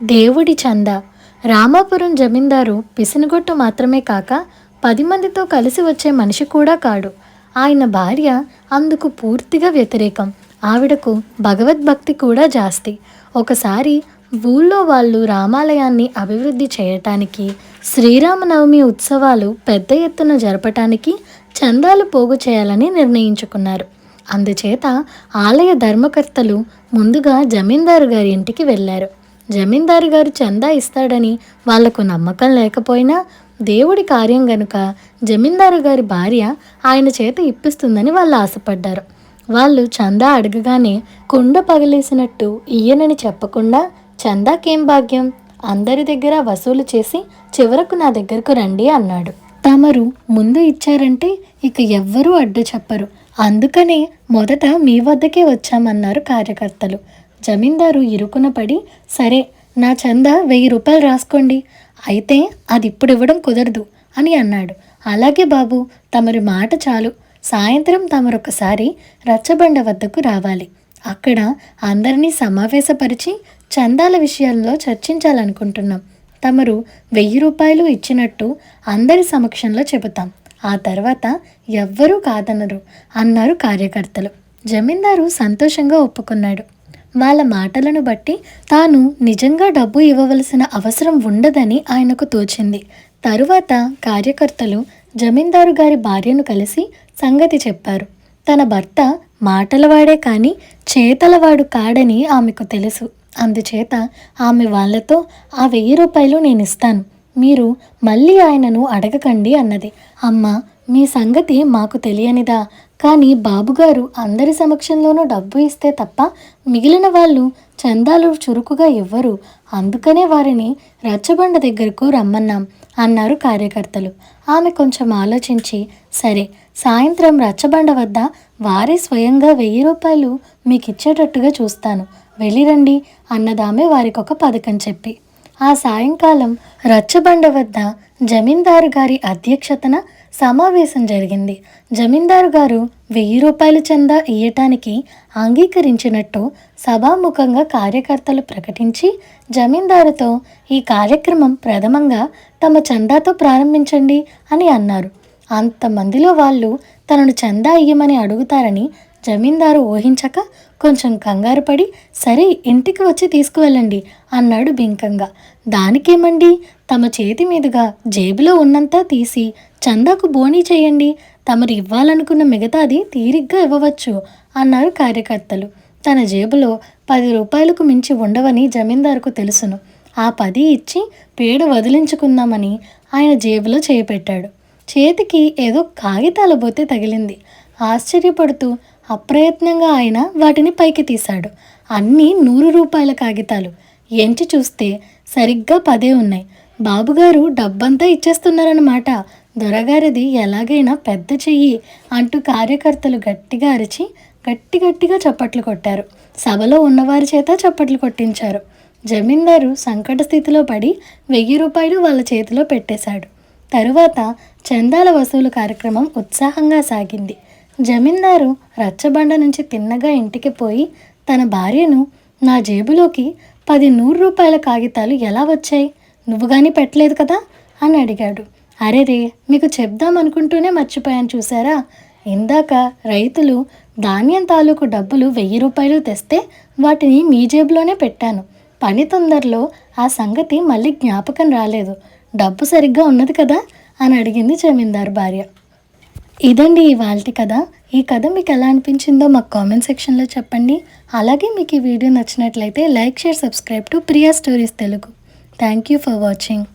దేవుడి చంద. రామాపురం జమీందారు పిసినగొట్టు మాత్రమే కాక 10 మందితో కలిసి వచ్చే మనిషి కూడా కాడు. ఆయన భార్య అందుకు పూర్తిగా వ్యతిరేకం. ఆవిడకు భగవద్భక్తి కూడా జాస్తి. ఒకసారి ఊళ్ళో వాళ్ళు రామాలయాన్ని అభివృద్ధి చేయటానికి, శ్రీరామనవమి ఉత్సవాలు పెద్ద ఎత్తున జరపటానికి చందాలు పోగు చేయాలని నిర్ణయించుకున్నారు. అందుచేత ఆలయ ధర్మకర్తలు ముందుగా జమీందారు గారి ఇంటికి వెళ్ళారు. జమీందారు గారు చందా ఇస్తాడని వాళ్లకు నమ్మకం లేకపోయినా దేవుడి కార్యం గనుక జమీందారు గారి భార్య ఆయన చేత ఇప్పిస్తుందని వాళ్ళు ఆశపడ్డారు. వాళ్ళు చందా అడగగానే కుండ పగిలేసినట్టు ఇయ్యనని చెప్పకుండా, చందాకేం భాగ్యం, అందరి దగ్గర వసూలు చేసి చివరకు నా దగ్గరకు రండి అన్నాడు. తమరు ముందు ఇచ్చారంటే ఇక ఎవ్వరూ అడ్డు చెప్పరు, అందుకనే మొదట మీ వద్దకే వచ్చామన్నారు కార్యకర్తలు. జమీందారు ఇరుకున పడి, సరే నా చందా 1000 రూపాయలు రాసుకోండి, అయితే అది ఇప్పుడు ఇవ్వడం కుదరదు అని అన్నాడు. అలాగే బాబు, తమరి మాట చాలు, సాయంత్రం తమరొకసారి రచ్చబండ వద్దకు రావాలి. అక్కడ అందరినీ సమావేశపరిచి చందాల విషయాల్లో చర్చించాలనుకుంటున్నాం. తమరు 1000 రూపాయలు ఇచ్చినట్టు అందరి సమక్షంలో చెబుతాం, ఆ తర్వాత ఎవ్వరూ కాదనరు అన్నారు కార్యకర్తలు. జమీందారు సంతోషంగా ఒప్పుకున్నాడు. వాళ్ళ మాటలను బట్టి తాను నిజంగా డబ్బు ఇవ్వవలసిన అవసరం ఉండదని ఆయనకు తోచింది. తరువాత కార్యకర్తలు జమీందారు గారి భార్యను కలిసి సంగతి చెప్పారు. తన భర్త మాటలవాడే కానీ చేతలవాడు కాడని ఆమెకు తెలుసు. అందుచేత ఆమె వాళ్లతో ఆ 1000 రూపాయలు నేను ఇస్తాను, మీరు మళ్ళీ ఆయనను అడగకండి అన్నది. అమ్మ, మీ సంగతి మాకు తెలియనిదా, కానీ బాబుగారు అందరి సమక్షంలోనూ డబ్బు ఇస్తే తప్ప మిగిలిన వాళ్ళు చందాలు చురుకుగా ఇవ్వరు, అందుకనే వారిని రచ్చబండ దగ్గరకు రమ్మన్నాం అన్నారు కార్యకర్తలు. ఆమె కొంచెం ఆలోచించి, సరే సాయంత్రం రచ్చబండ వద్ద వారే స్వయంగా 1000 రూపాయలు మీకు ఇచ్చేటట్టుగా చూస్తాను, వెళ్ళిరండి అన్నదామె వారికొక పథకం చెప్పి. ఆ సాయంకాలం రచ్చబండ వద్ద జమీందారు గారి అధ్యక్షతన సమావేశం జరిగింది. జమీందారు గారు 1000 రూపాయల చందా ఇయ్యటానికి అంగీకరించినట్టు సభాముఖంగా కార్యకర్తలు ప్రకటించి జమీందారుతో ఈ కార్యక్రమం ప్రథమంగా తమ చందాతో ప్రారంభించండి అని అన్నారు. అంతమందిలో వాళ్ళు తనను చందా ఇయ్యమని అడుగుతారని జమీందారు ఊహించక కొంచెం కంగారు పడి, సరే ఇంటికి వచ్చి తీసుకువెళ్ళండి అన్నాడు బింకంగా. దానికేమండి, తమ చేతి మీదుగా జేబులో ఉన్నంతా తీసి చందాకు బోనీ చేయండి, తమరు ఇవ్వాలనుకున్న మిగతాది తీరిగ్గా ఇవ్వవచ్చు అన్నారు కార్యకర్తలు. తన జేబులో 10 రూపాయలకు మించి ఉండవని జమీందారుకు తెలుసును. ఆ 10 ఇచ్చి పేడ వదిలించుకుందామని ఆయన జేబులో చేపెట్టాడు. చేతికి ఏదో కాగితాల బొత్తి తగిలింది. ఆశ్చర్యపడుతూ అప్రయత్నంగా ఆయన వాటిని పైకి తీశాడు. అన్నీ 100 రూపాయల కాగితాలు. ఎంచి చూస్తే సరిగ్గా 10 ఉన్నాయి. బాబుగారు డబ్బంతా ఇచ్చేస్తున్నారన్నమాట, దొరగారిది ఎలాగైనా పెద్ద చెయ్యి అంటూ కార్యకర్తలు గట్టిగా అరిచి గట్టిగా చప్పట్లు కొట్టారు. సభలో ఉన్నవారి చేత చప్పట్లు కొట్టించారు. జమీందారు సంకట స్థితిలో పడి 1000 రూపాయలు వాళ్ళ చేతిలో పెట్టేశాడు. తరువాత చందాల వసూలు కార్యక్రమం ఉత్సాహంగా సాగింది. జమీందారు రచ్చబండ నుంచి తిన్నగా ఇంటికి పోయి తన భార్యను, నా జేబులోకి 10 100 రూపాయల కాగితాలు ఎలా వచ్చాయి, నువ్వు కానీ పెట్టలేదు కదా అని అడిగాడు. అరేరే, మీకు చెప్దామనుకుంటూనే మర్చిపోయాను చూసారా, ఇందాక రైతులు ధాన్యం తాలూకు డబ్బులు 1000 రూపాయలు తెస్తే వాటిని మీ జేబులోనే పెట్టాను. పని తొందరలో ఆ సంగతి మళ్ళీ జ్ఞాపకం రాలేదు, డబ్బు సరిగ్గా ఉన్నది కదా అని అడిగింది జమీందారు భార్య. ఇదండి ఇవాల్టి కథ. ఈ కథ మీకు ఎలా అనిపించిందో మాకు కామెంట్ సెక్షన్లో చెప్పండి. అలాగే మీకు ఈ వీడియో నచ్చినట్లయితే like, share, subscribe to Priya stories Telugu. Thank you for watching.